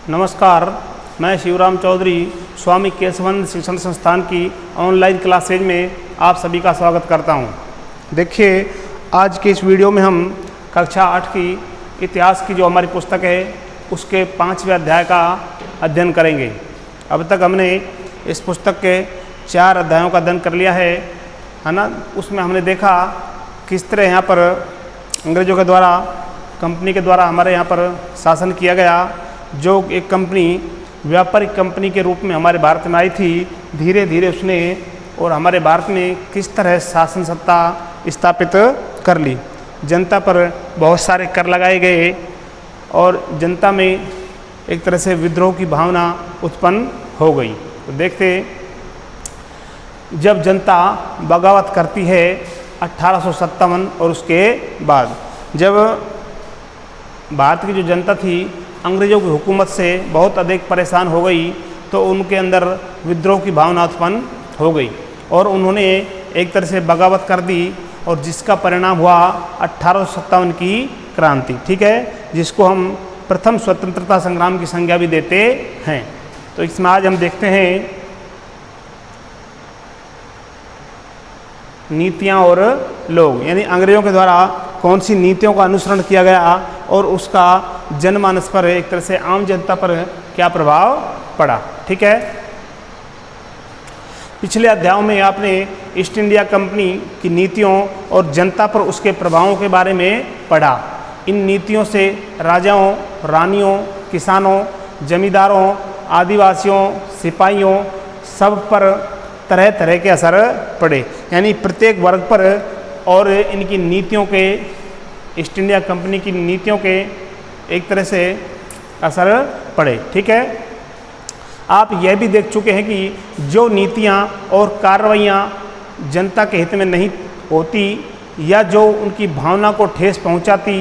नमस्कार, मैं शिवराम चौधरी स्वामी केशवानंद शिक्षण संस्थान की ऑनलाइन क्लासेज में आप सभी का स्वागत करता हूं। देखिए, आज के इस वीडियो में हम कक्षा 8 की इतिहास की जो हमारी पुस्तक है उसके 5वें अध्याय का अध्ययन करेंगे। अब तक हमने इस पुस्तक के 4 अध्यायों का अध्ययन कर लिया है ना। उसमें हमने देखा किस तरह यहाँ पर अंग्रेज़ों के द्वारा, कंपनी के द्वारा हमारे यहाँ पर शासन किया गया, जो एक कंपनी व्यापारिक कंपनी के रूप में हमारे भारत में आई थी। धीरे धीरे उसने और हमारे भारत में किस तरह शासन सत्ता स्थापित कर ली। जनता पर बहुत सारे कर लगाए गए और जनता में एक तरह से विद्रोह की भावना उत्पन्न हो गई। तो देखते, जब जनता बगावत करती है 1857 और उसके बाद, जब भारत की जो जनता थी अंग्रेज़ों की हुकूमत से बहुत अधिक परेशान हो गई, तो उनके अंदर विद्रोह की भावना उत्पन्न हो गई और उन्होंने एक तरह से बगावत कर दी, और जिसका परिणाम हुआ 1857 की क्रांति। ठीक है, जिसको हम प्रथम स्वतंत्रता संग्राम की संज्ञा भी देते हैं। तो इसमें आज हम देखते हैं नीतियाँ और लोग, यानी अंग्रेज़ों के द्वारा कौन सी नीतियों का अनुसरण किया गया और उसका जनमानस पर, एक तरह से आम जनता पर क्या प्रभाव पड़ा। ठीक है, पिछले अध्यायों में आपने ईस्ट इंडिया कंपनी की नीतियों और जनता पर उसके प्रभावों के बारे में पढ़ा। इन नीतियों से राजाओं, रानियों, किसानों, जमींदारों, आदिवासियों, सिपाहियों सब पर तरह तरह के असर पड़े, यानी प्रत्येक वर्ग पर, और इनकी नीतियों के, ईस्ट इंडिया कंपनी की नीतियों के एक तरह से असर पड़े। ठीक है, आप यह भी देख चुके हैं कि जो नीतियाँ और कार्रवाइयाँ जनता के हित में नहीं होती या जो उनकी भावना को ठेस पहुंचाती,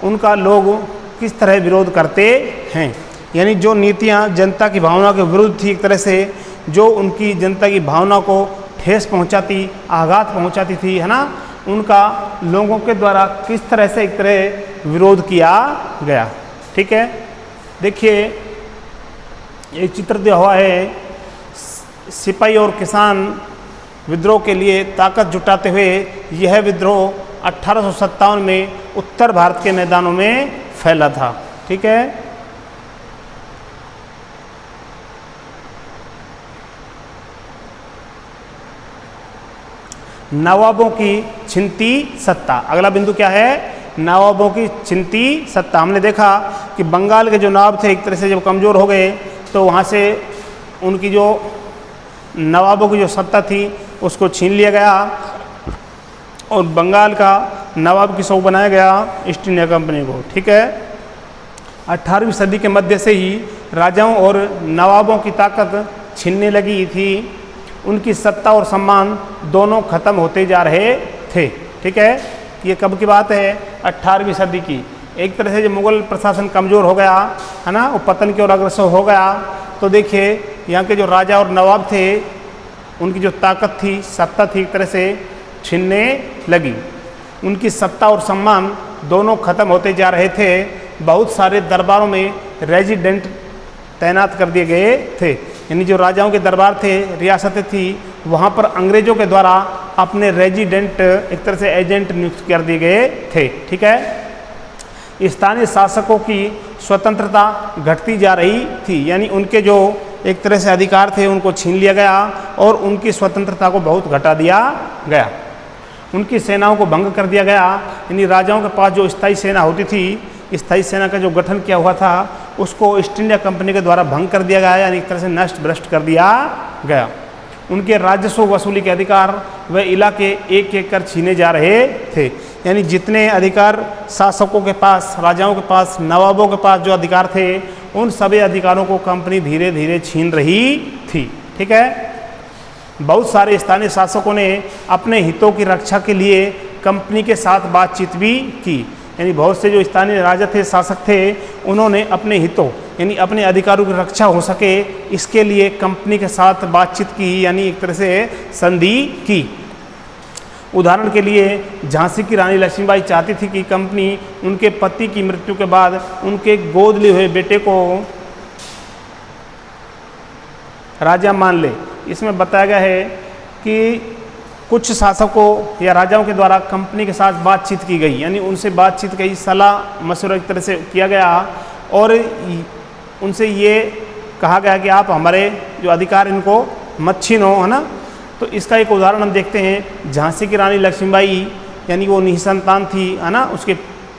उनका लोग किस तरह विरोध करते हैं। यानी जो नीतियाँ जनता की भावना के विरुद्ध थी, एक तरह से जो उनकी जनता की भावना को ठेस पहुंचाती, आघात पहुंचाती थी, है ना, उनका लोगों के द्वारा किस तरह से एक तरह विरोध किया गया। ठीक है, देखिए एक चित्र दिया हुआ है, सिपाही और किसान विद्रोह के लिए ताकत जुटाते हुए यह विद्रोह 1857 में उत्तर भारत के मैदानों में फैला था। ठीक है, नवाबों की छिनती सत्ता। अगला बिंदु क्या है? नवाबों की छिनती सत्ता। हमने देखा कि बंगाल के जो नवाब थे एक तरह से जब कमज़ोर हो गए, तो वहाँ से उनकी जो नवाबों की जो सत्ता थी उसको छीन लिया गया और बंगाल का नवाब किसको बनाया गया? ईस्ट इंडिया कंपनी को। ठीक है, 18वीं सदी के मध्य से ही राजाओं और नवाबों की ताकत छीनने लगी थी। उनकी सत्ता और सम्मान दोनों खत्म होते जा रहे थे। ठीक है, ये कब की बात है? 18वीं सदी की। एक तरह से जब मुगल प्रशासन कमज़ोर हो गया, है ना, वो पतन की ओर अग्रसर हो गया, तो देखिए यहाँ के जो राजा और नवाब थे उनकी जो ताकत थी, सत्ता थी, एक तरह से छीनने लगी। उनकी सत्ता और सम्मान दोनों खत्म होते जा रहे थे। बहुत सारे दरबारों में रेजिडेंट तैनात कर दिए गए थे, यानी जो राजाओं के दरबार थे, रियासतें थी, वहाँ पर अंग्रेज़ों के द्वारा अपने रेजिडेंट, एक तरह से एजेंट नियुक्त कर दिए गए थे। ठीक है, स्थानीय शासकों की स्वतंत्रता घटती जा रही थी, यानी उनके जो एक तरह से अधिकार थे उनको छीन लिया गया और उनकी स्वतंत्रता को बहुत घटा दिया गया। उनकी सेनाओं को भंग कर दिया गया, यानी राजाओं के पास जो स्थायी सेना होती थी, स्थायी सेना का जो गठन किया हुआ था उसको ईस्ट इंडिया कंपनी के द्वारा भंग कर दिया गया, यानी एक तरह से नष्ट भ्रष्ट कर दिया गया। उनके राजस्व वसूली के अधिकार व इलाके एक एक कर छीने जा रहे थे, यानी जितने अधिकार शासकों के पास, राजाओं के पास, नवाबों के पास जो अधिकार थे, उन सभी अधिकारों को कंपनी धीरे धीरे छीन रही थी। ठीक है, बहुत सारे स्थानीय शासकों ने अपने हितों की रक्षा के लिए कंपनी के साथ बातचीत भी की, यानी बहुत से जो स्थानीय राजा थे, शासक थे, उन्होंने अपने हितों, यानी अपने अधिकारों की रक्षा हो सके, इसके लिए कंपनी के साथ बातचीत की, यानी एक तरह से संधि की। उदाहरण के लिए झांसी की रानी लक्ष्मीबाई चाहती थी कि कंपनी उनके पति की मृत्यु के बाद उनके गोद लिए हुए बेटे को राजा मान ले। इसमें बताया गया है कि कुछ शासकों या राजाओं के द्वारा कंपनी के साथ बातचीत की गई, यानी उनसे बातचीत की, सलाह मशवरा एक तरह से किया गया और उनसे ये कहा गया कि आप हमारे जो अधिकार इनको मत छीनो, है ना। तो इसका एक उदाहरण हम देखते हैं, झांसी की रानी लक्ष्मीबाई यानी वो निसंतान थी, है ना, उसके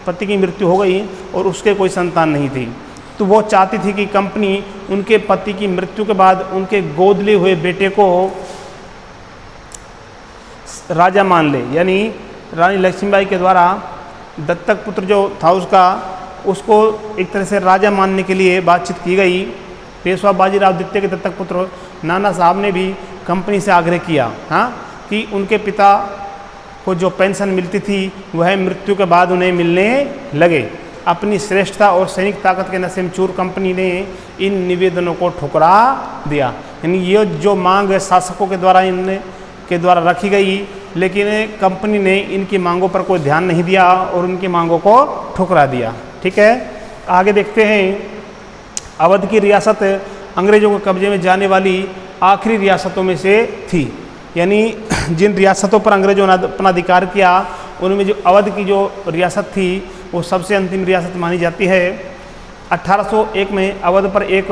पति की मृत्यु हो गई और उसके कोई संतान नहीं थी। तो वो चाहती थी कि कंपनी उनके पति की मृत्यु के बाद उनके गोद लिए हुए बेटे को राजा मान ले, यानी रानी लक्ष्मीबाई के द्वारा दत्तक पुत्र जो था उसको एक तरह से राजा मानने के लिए बातचीत की गई। पेशवा बाजीराव द्वितीय के दत्तक पुत्र नाना साहब ने भी कंपनी से आग्रह किया, हाँ, कि उनके पिता को जो पेंशन मिलती थी वह मृत्यु के बाद उन्हें मिलने लगे। अपनी श्रेष्ठता और सैनिक ताकत के नशे में चूर कंपनी ने इन निवेदनों को ठुकरा दिया। यानी ये जो मांग शासकों के द्वारा रखी गई, लेकिन कंपनी ने इनकी मांगों पर कोई ध्यान नहीं दिया और उनकी मांगों को ठुकरा दिया। ठीक है, आगे देखते हैं। अवध की रियासत अंग्रेजों के कब्जे में जाने वाली आखिरी रियासतों में से थी, यानी जिन रियासतों पर अंग्रेजों ने अपना अधिकार किया उनमें जो अवध की जो रियासत थी वो सबसे अंतिम रियासत मानी जाती है। 1801 में अवध पर एक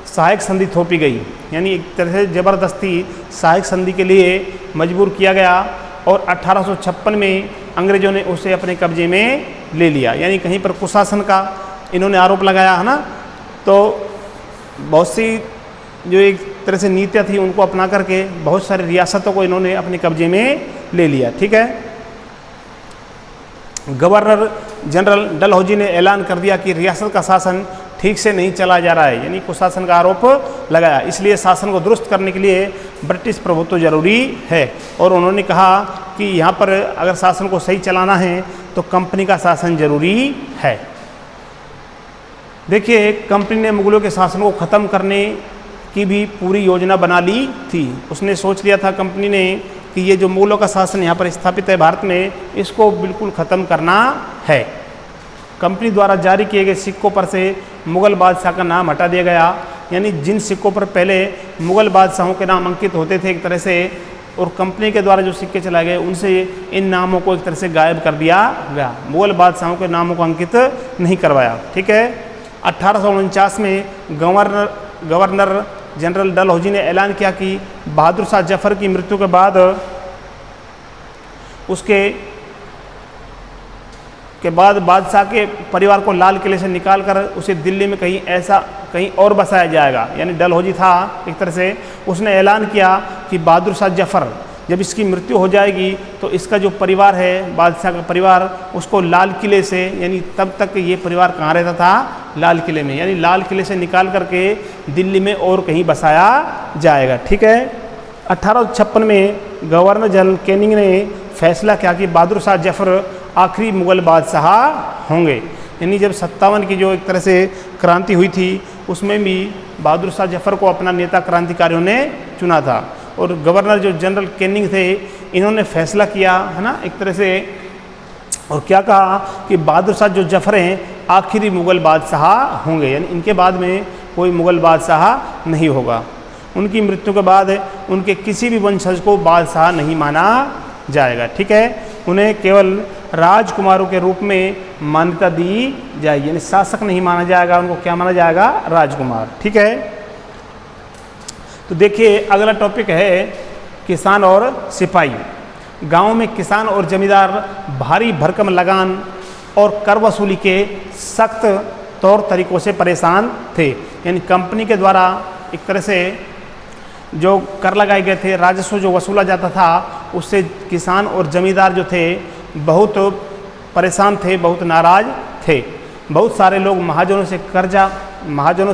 सहायक संधि थोपी गई, यानी एक तरह से ज़बरदस्ती सहायक संधि के लिए मजबूर किया गया और 1856 में अंग्रेजों ने उसे अपने कब्जे में ले लिया। यानी कहीं पर कुशासन का इन्होंने आरोप लगाया, है ना। तो बहुत सी जो एक तरह से नीतियाँ थी उनको अपना करके बहुत सारी रियासतों को इन्होंने अपने कब्जे में ले लिया। ठीक है, गवर्नर जनरल डलहौजी ने ऐलान कर दिया कि रियासत का शासन ठीक से नहीं चला जा रहा है, यानी कुशासन का आरोप लगाया। इसलिए शासन को दुरुस्त करने के लिए ब्रिटिश प्रभुत्व जरूरी है और उन्होंने कहा कि यहाँ पर अगर शासन को सही चलाना है तो कंपनी का शासन जरूरी है। देखिए, कंपनी ने मुगलों के शासन को ख़त्म करने की भी पूरी योजना बना ली थी। उसने सोच लिया था कंपनी ने कि ये जो मुगलों का शासन यहाँ पर स्थापित है भारत में, इसको बिल्कुल ख़त्म करना है। कंपनी द्वारा जारी किए गए सिक्कों पर से मुग़ल बादशाह का नाम हटा दिया गया, यानी जिन सिक्कों पर पहले मुग़ल बादशाहों के नाम अंकित होते थे एक तरह से, और कंपनी के द्वारा जो सिक्के चलाए गए उनसे इन नामों को एक तरह से गायब कर दिया गया। मुग़ल बादशाहों के नामों को अंकित नहीं करवाया। ठीक है, 1849 में गवर्नर जनरल डलहौजी ने ऐलान किया कि बहादुर शाह जफर की मृत्यु के बाद बादशाह के परिवार को लाल किले से निकालकर उसे दिल्ली में कहीं और बसाया जाएगा। यानी डलहौजी था एक तरह से, उसने ऐलान किया कि बहादुर शाह जफर जब इसकी मृत्यु हो जाएगी तो इसका जो परिवार है, बादशाह का परिवार, उसको लाल किले से, यानी तब तक ये परिवार कहाँ रहता था, लाल किले में, यानी लाल किले से निकाल करके दिल्ली में और कहीं बसाया जाएगा। ठीक है, 1856 में गवर्नर जनरल कैनिंग ने फैसला किया कि बहादुर शाह जफर आखिरी मुग़ल बादशाह होंगे। यानी जब 57 की जो एक तरह से क्रांति हुई थी उसमें भी बहादुर शाह जफर को अपना नेता क्रांतिकारियों ने चुना था और गवर्नर जो जनरल कैनिंग थे इन्होंने फैसला किया, है ना, एक तरह से, और क्या कहा कि बहादुर शाह जो जफर हैं आखिरी मुग़ल बादशाह होंगे, यानी इनके बाद में कोई मुग़ल बादशाह नहीं होगा। उनकी मृत्यु के बाद उनके किसी भी वंशज को बादशाह नहीं माना जाएगा। ठीक है, उन्हें केवल राजकुमारों के रूप में मान्यता दी जाएगी, यानी शासक नहीं माना जाएगा, उनको क्या माना जाएगा, राजकुमार। ठीक है, तो देखिए अगला टॉपिक है किसान और सिपाही। गांव में किसान और जमींदार भारी भरकम लगान और कर वसूली के सख्त तौर तरीक़ों से परेशान थे। यानी कंपनी के द्वारा एक तरह से जो कर लगाए गए थे, राजस्व जो वसूला जाता था, उससे किसान और जमींदार जो थे बहुत परेशान थे, बहुत नाराज़ थे। बहुत सारे लोग महाजनों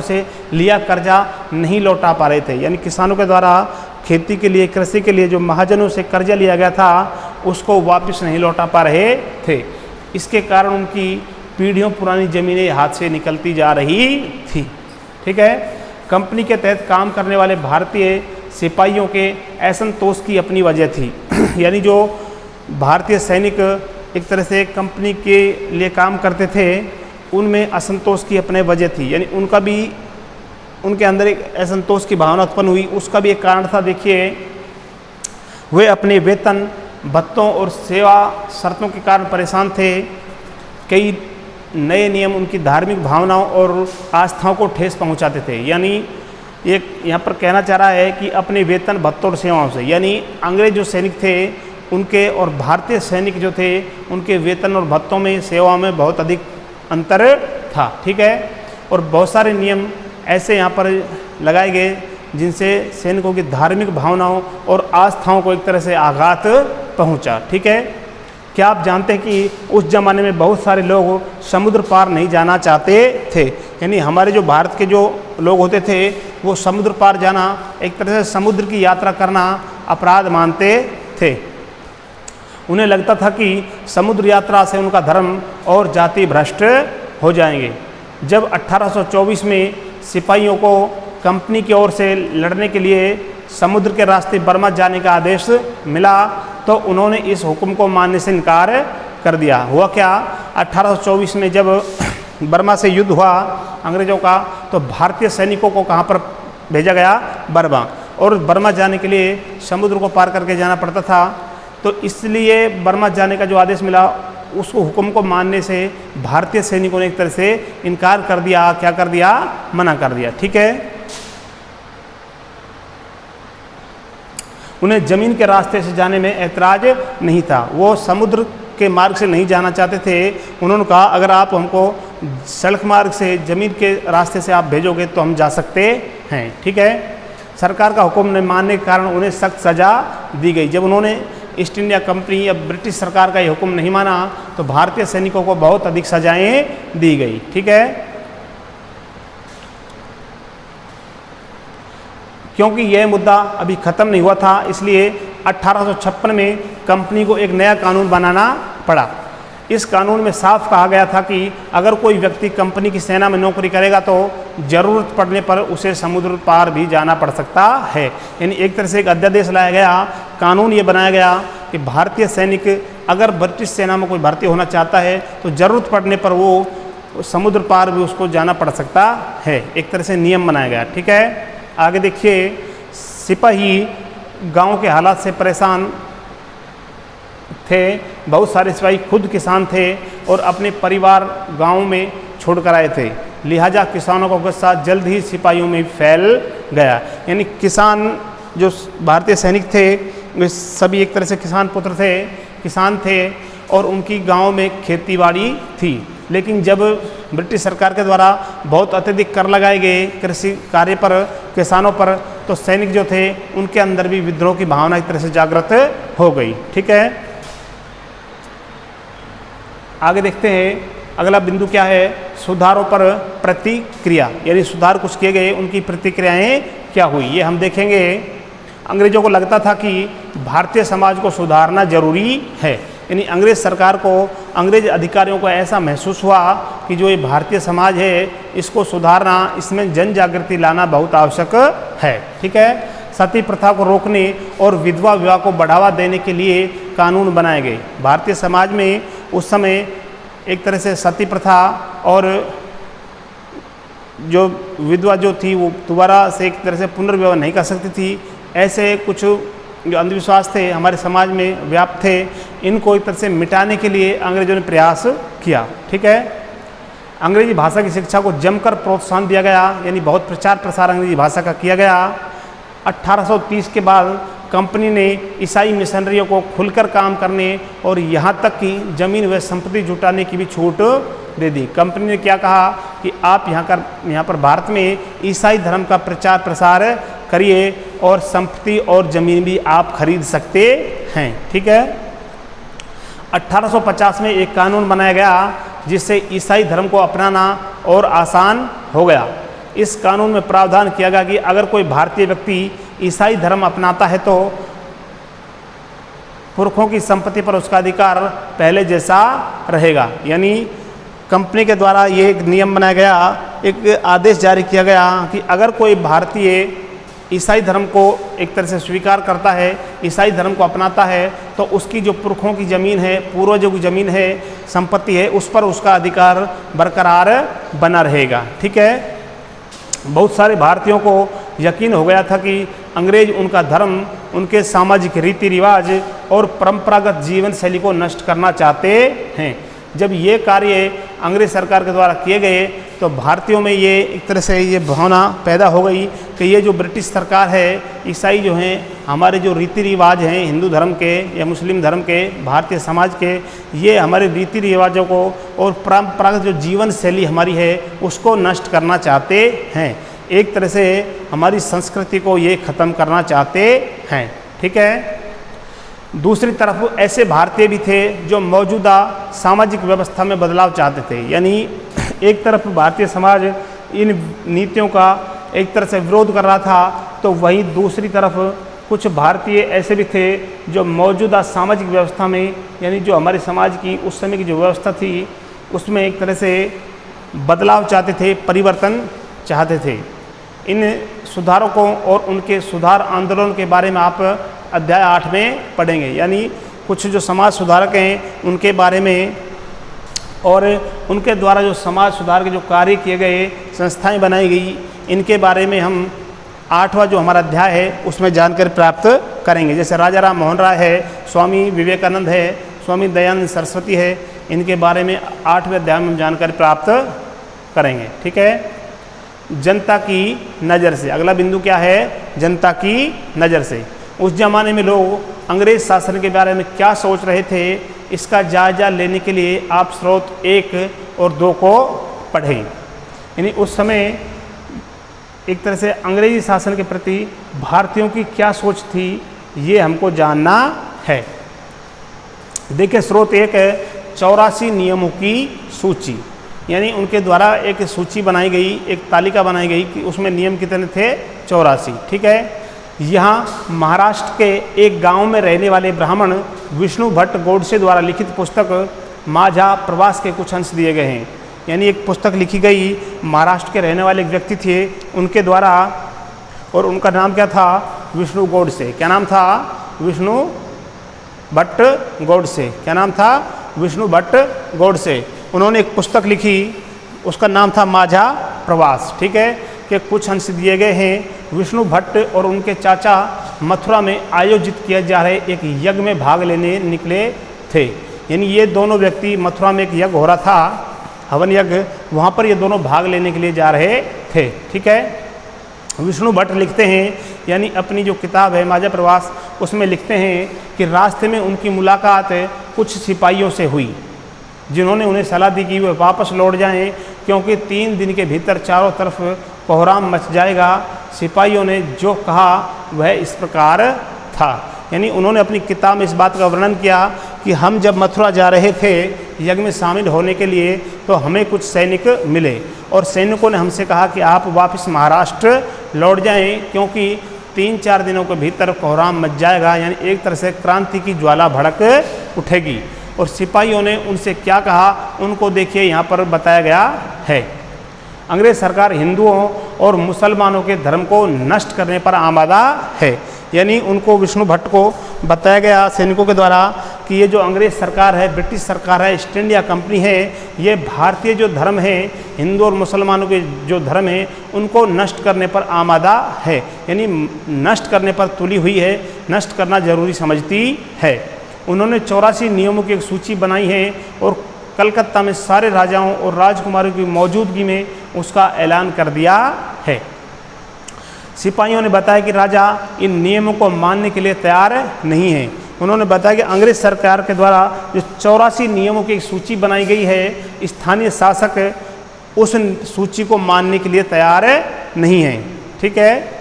से लिया कर्जा नहीं लौटा पा रहे थे। यानी किसानों के द्वारा खेती के लिए, कृषि के लिए जो महाजनों से कर्जा लिया गया था उसको वापस नहीं लौटा पा रहे थे। इसके कारण उनकी पीढ़ियों पुरानी ज़मीनें हाथ से निकलती जा रही थी। ठीक है, कंपनी के तहत काम करने वाले भारतीय सिपाहियों के असंतोष की अपनी वजह थी। यानी जो भारतीय सैनिक एक तरह से कंपनी के लिए काम करते थे, उनमें असंतोष की अपने वजह थी, यानी उनका भी उनके अंदर एक असंतोष की भावना उत्पन्न हुई। उसका भी एक कारण था, देखिए वे अपने वेतन भत्तों और सेवा शर्तों के कारण परेशान थे। कई नए नियम उनकी धार्मिक भावनाओं और आस्थाओं को ठेस पहुंचाते थे। यानी एक यहाँ पर कहना चाह रहा है कि अपने वेतन भत्तों और सेवाओं से, यानी अंग्रेज जो सैनिक थे उनके और भारतीय सैनिक जो थे उनके वेतन और भत्तों में, सेवाओं में बहुत अधिक अंतर था। ठीक है, और बहुत सारे नियम ऐसे यहाँ पर लगाए गए जिनसे सैनिकों की धार्मिक भावनाओं और आस्थाओं को एक तरह से आघात पहुँचा। ठीक है, क्या आप जानते हैं कि उस ज़माने में बहुत सारे लोग समुद्र पार नहीं जाना चाहते थे। यानी हमारे जो भारत के जो लोग होते थे वो समुद्र पार जाना, एक तरह से समुद्र की यात्रा करना अपराध मानते थे। उन्हें लगता था कि समुद्र यात्रा से उनका धर्म और जाति भ्रष्ट हो जाएंगे। जब 1824 में सिपाहियों को कंपनी की ओर से लड़ने के लिए समुद्र के रास्ते बर्मा जाने का आदेश मिला तो उन्होंने इस हुक्म को मानने से इनकार कर दिया। हुआ क्या, 1824 में जब बर्मा से युद्ध हुआ अंग्रेज़ों का, तो भारतीय सैनिकों को कहाँ पर भेजा गया, बर्मा, और बर्मा जाने के लिए समुद्र को पार करके जाना पड़ता था। तो इसलिए बर्मा जाने का जो आदेश मिला उस हुक्म को मानने से भारतीय सैनिकों ने एक तरह से इनकार कर दिया। क्या कर दिया, मना कर दिया। ठीक है, उन्हें ज़मीन के रास्ते से जाने में ऐतराज़ नहीं था, वो समुद्र के मार्ग से नहीं जाना चाहते थे। उन्होंने कहा अगर आप हमको सड़क मार्ग से, ज़मीन के रास्ते से आप भेजोगे तो हम जा सकते हैं। ठीक है, सरकार का हुक्म न मानने के कारण उन्हें सख्त सज़ा दी गई। जब उन्होंने ईस्ट इंडिया कंपनी या ब्रिटिश सरकार का ये हुक्म नहीं माना तो भारतीय सैनिकों को बहुत अधिक सजाएं दी गई। ठीक है, क्योंकि यह मुद्दा अभी ख़त्म नहीं हुआ था, इसलिए 1856 में कंपनी को एक नया कानून बनाना पड़ा। इस कानून में साफ कहा गया था कि अगर कोई व्यक्ति कंपनी की सेना में नौकरी करेगा तो ज़रूरत पड़ने पर उसे समुद्र पार भी जाना पड़ सकता है। यानी एक तरह से एक अध्यादेश लाया गया, कानून ये बनाया गया कि भारतीय सैनिक अगर ब्रिटिश सेना में कोई भर्ती होना चाहता है तो ज़रूरत पड़ने पर वो समुद्र पार भी उसको जाना पड़ सकता है। एक तरह से नियम बनाया गया। ठीक है, आगे देखिए, सिपाही गांव के हालात से परेशान थे। बहुत सारे सिपाही खुद किसान थे और अपने परिवार गांव में छोड़कर आए थे, लिहाजा किसानों का गुस्सा जल्द ही सिपाहियों में फैल गया। यानी किसान जो भारतीय सैनिक थे वे सभी एक तरह से किसान थे और उनकी गांव में खेतीबाड़ी थी। लेकिन जब ब्रिटिश सरकार के द्वारा बहुत अत्यधिक कर लगाए गए कृषि कार्य पर, किसानों पर, तो सैनिक जो थे उनके अंदर भी विद्रोह की भावना एक तरह से जागृत हो गई। ठीक है, आगे देखते हैं अगला बिंदु क्या है, सुधारों पर प्रतिक्रिया। यानी सुधार कुछ किए गए, उनकी प्रतिक्रियाएं क्या हुई ये हम देखेंगे। अंग्रेजों को लगता था कि भारतीय समाज को सुधारना जरूरी है। यानी अंग्रेज सरकार को, अंग्रेज अधिकारियों को ऐसा महसूस हुआ कि जो ये भारतीय समाज है इसको सुधारना, इसमें जन जागृति लाना बहुत आवश्यक है। ठीक है, सती प्रथा को रोकने और विधवा विवाह को बढ़ावा देने के लिए कानून बनाए गए। भारतीय समाज में उस समय एक तरह से सती प्रथा और जो विधवा जो थी वो दोबारा से एक तरह से पुनर्विवाह नहीं कर सकती थी। ऐसे कुछ जो अंधविश्वास थे हमारे समाज में व्याप्त थे, इनको एक तरह से मिटाने के लिए अंग्रेजों ने प्रयास किया। ठीक है, अंग्रेजी भाषा की शिक्षा को जमकर प्रोत्साहन दिया गया, यानी बहुत प्रचार प्रसार अंग्रेजी भाषा का किया गया। 1830 के बाद कंपनी ने ईसाई मिशनरियों को खुलकर काम करने और यहाँ तक कि जमीन व संपत्ति जुटाने की भी छूट दे दी। कंपनी ने क्या कहा कि आप यहाँ पर भारत में ईसाई धर्म का प्रचार प्रसार करिए और संपत्ति और ज़मीन भी आप खरीद सकते हैं। ठीक है, 1850 में एक कानून बनाया गया जिससे ईसाई धर्म को अपनाना और आसान हो गया। इस कानून में प्रावधान किया गया कि अगर कोई भारतीय व्यक्ति ईसाई धर्म अपनाता है तो पुरखों की संपत्ति पर उसका अधिकार पहले जैसा रहेगा। यानी कंपनी के द्वारा ये एक नियम बनाया गया, एक आदेश जारी किया गया कि अगर कोई भारतीय ईसाई धर्म को एक तरह से स्वीकार करता है, ईसाई धर्म को अपनाता है, तो उसकी जो पुरखों की ज़मीन है, पूर्वजों की ज़मीन है, संपत्ति है, उस पर उसका अधिकार बरकरार बना रहेगा। ठीक है। बहुत सारे भारतीयों को यकीन हो गया था कि अंग्रेज उनका धर्म, उनके सामाजिक रीति रिवाज और परंपरागत जीवन शैली को नष्ट करना चाहते हैं। जब ये कार्य अंग्रेज सरकार के द्वारा किए गए तो भारतीयों में ये एक तरह से ये भावना पैदा हो गई कि ये जो ब्रिटिश सरकार है, ईसाई जो हैं, हमारे जो रीति रिवाज हैं हिंदू धर्म के या मुस्लिम धर्म के, भारतीय समाज के, ये हमारे रीति रिवाजों को और परंपरागत जो जीवन शैली हमारी है उसको नष्ट करना चाहते हैं। एक तरह से हमारी संस्कृति को ये ख़त्म करना चाहते हैं। ठीक है। दूसरी तरफ ऐसे भारतीय भी थे जो मौजूदा सामाजिक व्यवस्था में बदलाव चाहते थे। यानी एक तरफ भारतीय समाज इन नीतियों का एक तरह से विरोध कर रहा था, तो वहीं दूसरी तरफ कुछ भारतीय ऐसे भी थे जो मौजूदा सामाजिक व्यवस्था में, यानी जो हमारे समाज की उस समय की जो व्यवस्था थी उसमें एक तरह से बदलाव चाहते थे, परिवर्तन चाहते थे। इन सुधारकों और उनके सुधार आंदोलन के बारे में आप अध्याय 8 में पढ़ेंगे। यानी कुछ जो समाज सुधारक हैं उनके बारे में और उनके द्वारा जो समाज सुधार के जो कार्य किए गए, संस्थाएं बनाई गई, इनके बारे में हम 8वां जो हमारा अध्याय है उसमें जानकारी प्राप्त करेंगे। जैसे राजा राम मोहन राय है, स्वामी विवेकानंद है, स्वामी दयानंद सरस्वती है, इनके बारे में 8वें अध्याय में हम जानकारी प्राप्त करेंगे। ठीक है। जनता की नज़र से अगला बिंदु क्या है? जनता की नज़र से उस जमाने में लोग अंग्रेज शासन के बारे में क्या सोच रहे थे, इसका जायजा लेने के लिए आप स्रोत 1 और 2 को पढ़ें। यानी उस समय एक तरह से अंग्रेजी शासन के प्रति भारतीयों की क्या सोच थी, ये हमको जानना है। देखिए स्रोत 1 है 84 नियमों की सूची। यानी उनके द्वारा एक सूची बनाई गई, एक तालिका बनाई गई कि उसमें नियम कितने थे? 84। ठीक है। यहाँ महाराष्ट्र के एक गांव में रहने वाले ब्राह्मण विष्णु भट्ट गोडसे द्वारा लिखित पुस्तक माझा प्रवास के कुछ अंश दिए गए हैं। यानी एक पुस्तक लिखी गई, महाराष्ट्र के रहने वाले एक व्यक्ति थे उनके द्वारा, और उनका नाम क्या था? विष्णु गोडसे। क्या नाम था? विष्णु भट्ट गोडसे। क्या नाम था? विष्णु भट्ट गोडसे। उन्होंने एक पुस्तक लिखी, उसका नाम था माझा प्रवास। ठीक है। कि कुछ अंश दिए गए हैं। विष्णु भट्ट और उनके चाचा मथुरा में आयोजित किए जा रहे एक यज्ञ में भाग लेने निकले थे। यानी ये दोनों व्यक्ति, मथुरा में एक यज्ञ हो रहा था, हवन यज्ञ, वहाँ पर ये दोनों भाग लेने के लिए जा रहे थे। ठीक है। विष्णु भट्ट लिखते हैं, यानी अपनी जो किताब है माझा प्रवास, उसमें लिखते हैं कि रास्ते में उनकी मुलाकात कुछ सिपाहियों से हुई जिन्होंने उन्हें सलाह दी कि वे वापस लौट जाएं, क्योंकि 3 दिन के भीतर चारों तरफ कोहराम मच जाएगा। सिपाहियों ने जो कहा वह इस प्रकार था। यानी उन्होंने अपनी किताब में इस बात का वर्णन किया कि हम जब मथुरा जा रहे थे यज्ञ में शामिल होने के लिए, तो हमें कुछ सैनिक मिले और सैनिकों ने हमसे कहा कि आप वापस महाराष्ट्र लौट जाएं, क्योंकि 3-4 दिनों के भीतर कोहराम मच जाएगा। यानी एक तरह से क्रांति की ज्वाला भड़क उठेगी। और सिपाहियों ने उनसे क्या कहा, उनको देखिए यहाँ पर बताया गया है। अंग्रेज सरकार हिंदुओं और मुसलमानों के धर्म को नष्ट करने पर आमादा है। यानी उनको, विष्णु भट्ट को बताया गया सैनिकों के द्वारा कि ये जो अंग्रेज सरकार है, ब्रिटिश सरकार है, ईस्ट इंडिया कंपनी है, ये भारतीय जो धर्म है, हिंदू और मुसलमानों के जो धर्म है, उनको नष्ट करने पर आमादा है। यानी नष्ट करने पर तुली हुई है, नष्ट करना जरूरी समझती है। उन्होंने 84 नियमों की एक सूची बनाई है और कलकत्ता में सारे राजाओं और राजकुमारों की मौजूदगी में उसका ऐलान कर दिया है। सिपाहियों ने बताया कि राजा इन नियमों को मानने के लिए तैयार नहीं है। उन्होंने बताया कि अंग्रेज सरकार के द्वारा जो 84 नियमों की एक सूची बनाई गई है, स्थानीय शासक उस सूची को मानने के लिए तैयार नहीं है। ठीक है।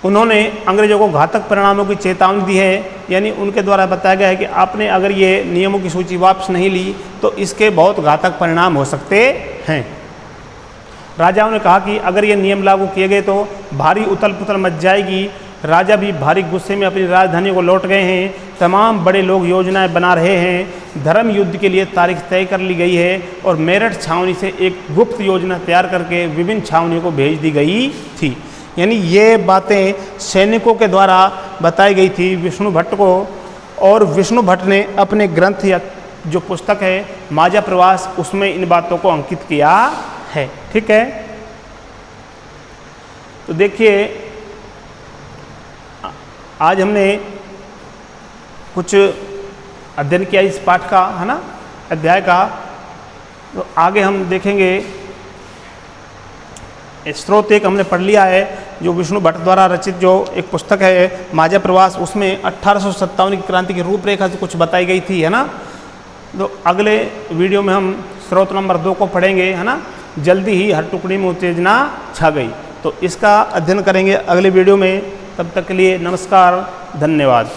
उन्होंने अंग्रेजों को घातक परिणामों की चेतावनी दी है। यानी उनके द्वारा बताया गया है कि आपने अगर ये नियमों की सूची वापस नहीं ली तो इसके बहुत घातक परिणाम हो सकते हैं। राजाओं ने कहा कि अगर ये नियम लागू किए गए तो भारी उथल पुथल मच जाएगी राजा भी भारी गुस्से में अपनी राजधानी को लौट गए हैं। तमाम बड़े लोग योजनाएं बना रहे हैं। धर्म युद्ध के लिए तारीख तय कर ली गई है और मेरठ छावनी से एक गुप्त योजना तैयार करके विभिन्न छावनियों को भेज दी गई थी। यानी ये बातें सैनिकों के द्वारा बताई गई थी विष्णु भट्ट को, और विष्णु भट्ट ने अपने ग्रंथ या जो पुस्तक है माजा प्रवास उसमें इन बातों को अंकित किया है। ठीक है, तो देखिए आज हमने कुछ अध्ययन किया इस पाठ का, है ना, अध्याय का। तो आगे हम देखेंगे स्रोत एक हमने पढ़ लिया है जो विष्णु भट्ट द्वारा रचित जो एक पुस्तक है माजा प्रवास, उसमें 1857 की क्रांति की रूपरेखा से कुछ बताई गई थी, है ना। तो अगले वीडियो में हम स्रोत नंबर 2 को पढ़ेंगे, है ना। जल्दी ही हर टुकड़ी में उत्तेजना छा गई, तो इसका अध्ययन करेंगे अगले वीडियो में। तब तक के लिए नमस्कार, धन्यवाद।